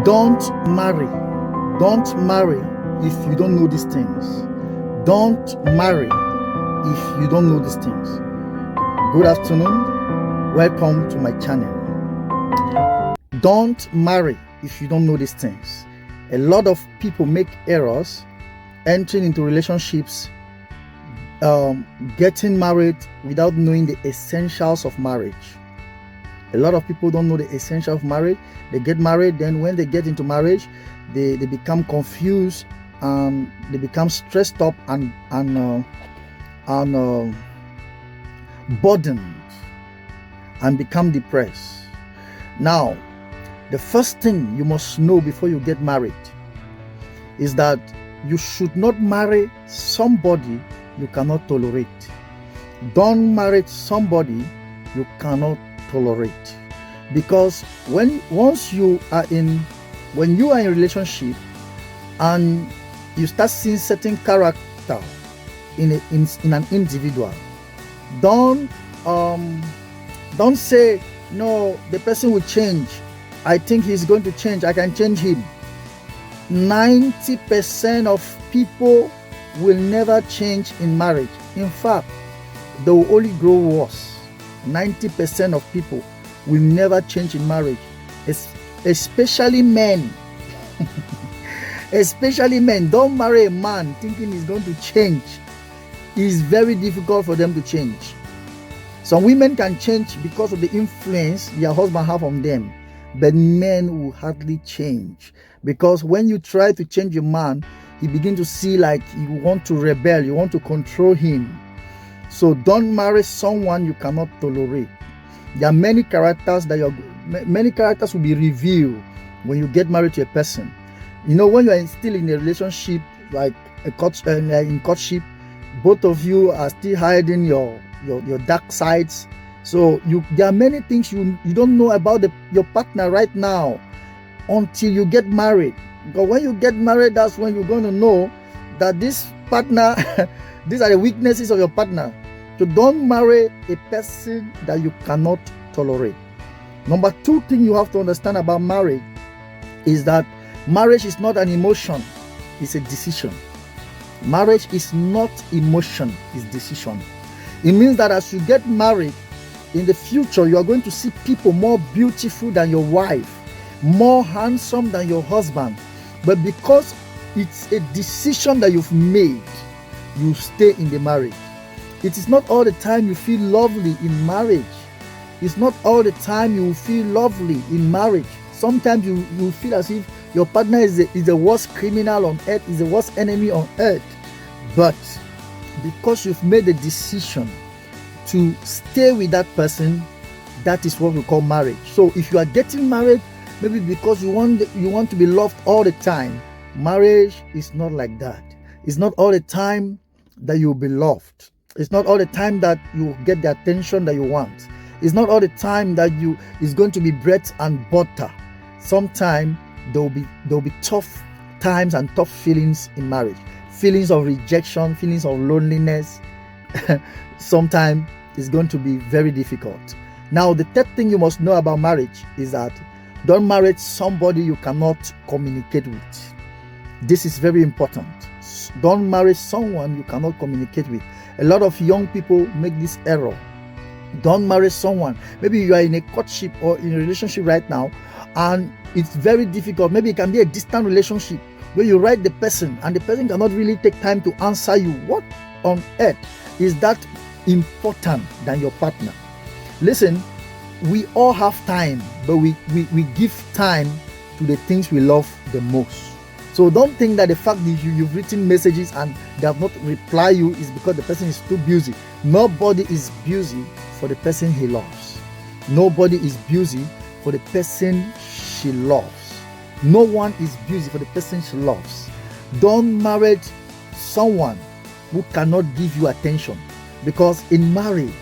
Don't marry. Don't marry if you don't know these things. Don't marry if you don't know these things. Good afternoon. Welcome to my channel. Don't marry if you don't know these things. A lot of people make errors entering into relationships, getting married without knowing the essentials of marriage. A lot of people don't know the essential of marriage. They get married, then when they get into marriage, they become confused and they become stressed up and burdened and become depressed. Now, the first thing you must know before you get married is that you should not marry somebody you cannot tolerate. Don't marry somebody you cannot tolerate, because when you are in a relationship and you start seeing certain character in an individual, don't say, no, the person will change, I think he's going to change, I can change him. 90% of people will never change in marriage. In fact, they will only grow worse. 90% of people will never change in marriage, especially men. Especially men. Don't marry a man thinking he's going to change. It's very difficult for them to change. Some women can change because of the influence their husband have on them, but men will hardly change, because when you try to change a man, he begin to see like you want to rebel, you want to control him. So don't marry someone you cannot tolerate. There are many characters will be revealed when you get married to a person. You know, when you are still in a relationship, like in courtship, both of you are still hiding your dark sides. So there are many things you don't know about your partner right now until you get married. But when you get married, that's when you're going to know that this partner, these are the weaknesses of your partner. So don't marry a person that you cannot tolerate. Number two thing you have to understand about marriage is that marriage is not an emotion, it's a decision. Marriage is not emotion, it's decision. It means that as you get married, in the future, you are going to see people more beautiful than your wife, more handsome than your husband. But because it's a decision that you've made, you stay in the marriage. It is not all the time you feel lovely in marriage. It's not all the time you feel lovely in marriage. Sometimes you feel as if your partner is the worst criminal on earth, is the worst enemy on earth. But because you've made a decision to stay with that person, that is what we call marriage. So if you are getting married, maybe because you want to be loved all the time, marriage is not like that. It's not all the time that you'll be loved. It's not all the time that you get the attention that you want. It's not all the time that it's going to be bread and butter. Sometimes there'll be tough times and tough feelings in marriage. Feelings of rejection, feelings of loneliness. Sometimes it's going to be very difficult. Now, the third thing you must know about marriage is that don't marry somebody you cannot communicate with. This is very important. Don't marry someone you cannot communicate with. A lot of young people make this error. Don't marry someone. Maybe you are in a courtship or in a relationship right now, and it's very difficult. Maybe it can be a distant relationship where you write the person and the person cannot really take time to answer you. What on earth is that important than your partner? Listen, we all have time, but we give time to the things we love the most. So don't think that the fact that you've written messages and they have not replied you is because the person is too busy. Nobody is busy for the person he loves. Nobody is busy for the person she loves. No one is busy for the person she loves. Don't marry someone who cannot give you attention, because in marriage,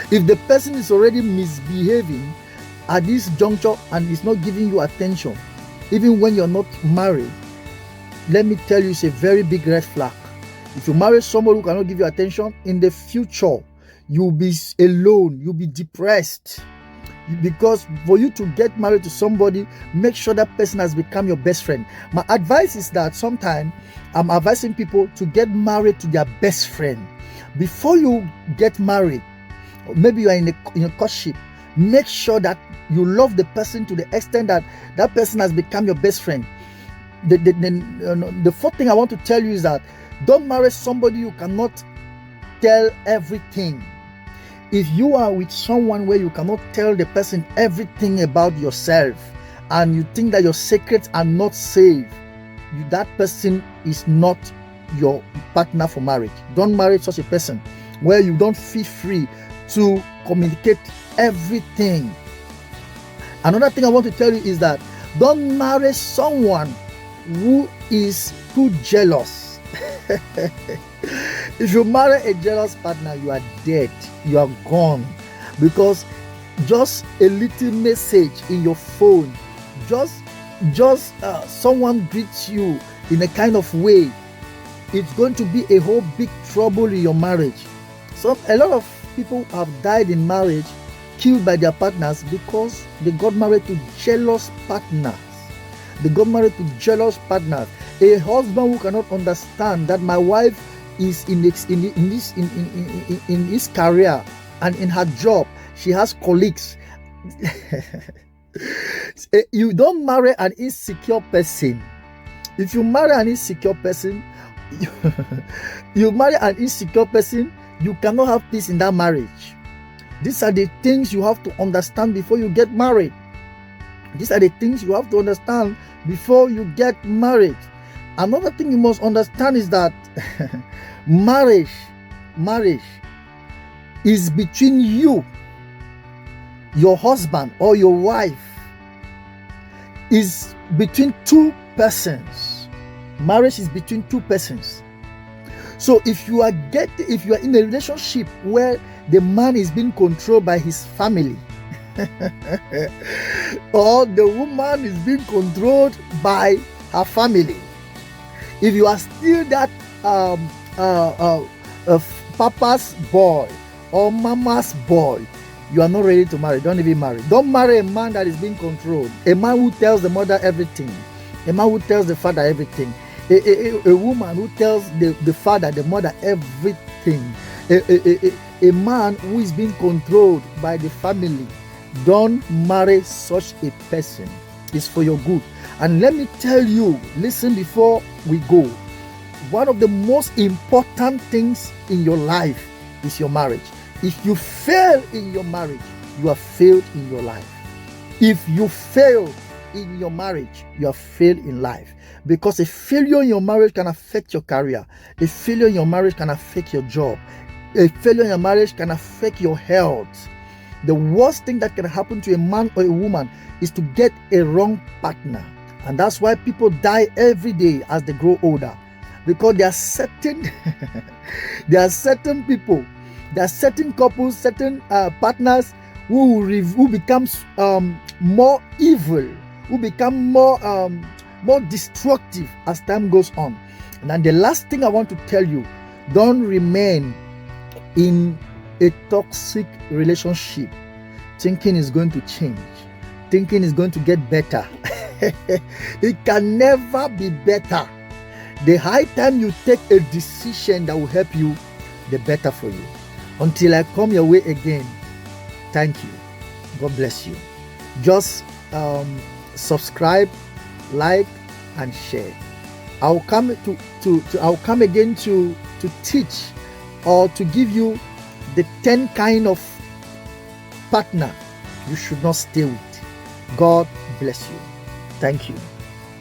if the person is already misbehaving at this juncture and is not giving you attention, even when you're not married, let me tell you, it's a very big red flag. If you marry someone who cannot give you attention, in the future, you'll be alone, you'll be depressed, Because for you to get married to somebody, make sure that person has become your best friend. My advice is that sometimes I'm advising people to get married to their best friend. Before you get married, maybe you are in a courtship, make sure that you love the person to the extent that that person has become your best friend. The fourth thing I want to tell you is that don't marry somebody you cannot tell everything. If you are with someone where you cannot tell the person everything about yourself and you think that your secrets are not safe, that person is not your partner for marriage. Don't marry such a person where you don't feel free to communicate everything. Another thing I want to tell you is that don't marry someone who is too jealous. If you marry a jealous partner, you are dead, you are gone. Because just a little message in your phone, just someone greets you in a kind of way, it's going to be a whole big trouble in your marriage. So a lot of people have died in marriage, killed by their partners, because they got married to jealous partners. They got married to jealous partners. A husband who cannot understand that my wife is in his career and in her job, she has colleagues. You don't marry an insecure person. If you marry an insecure person, you marry an insecure person, you cannot have peace in that marriage. These are the things you have to understand before you get married. These are the things you have to understand before you get married. Another thing you must understand is that marriage is between you, your husband or your wife, is between two persons. Marriage is between two persons. So if you are in a relationship where the man is being controlled by his family, or the woman is being controlled by her family, if you are still that papa's boy or mama's boy, you are not ready to marry. Don't even marry. Don't marry a man that is being controlled. A man who tells the mother everything. A man who tells the father everything. A woman who tells the father, the mother everything. A man who is being controlled by the family. Don't marry such a person. It's for your good. And let me tell you, listen before we go. One of the most important things in your life is your marriage. If you fail in your marriage, you have failed in your life. If you fail in your marriage, you have failed in life. Because a failure in your marriage can affect your career. A failure in your marriage can affect your job. A failure in your marriage can affect your health. The worst thing that can happen to a man or a woman is to get a wrong partner. And that's why people die every day as they grow older. Because there are certain people, there are certain couples, certain partners who becomes more evil, who become more destructive as time goes on. And then the last thing I want to tell you, don't remain in a toxic relationship thinking it's going to change, thinking it's going to get better. It can never be better. The high time you take a decision that will help you, the better for you. Until I come your way again, thank you. God bless you. Just subscribe, like, and share. I'll come again to teach or to give you the 10 kind of partner you should not stay with. God bless you. Thank you.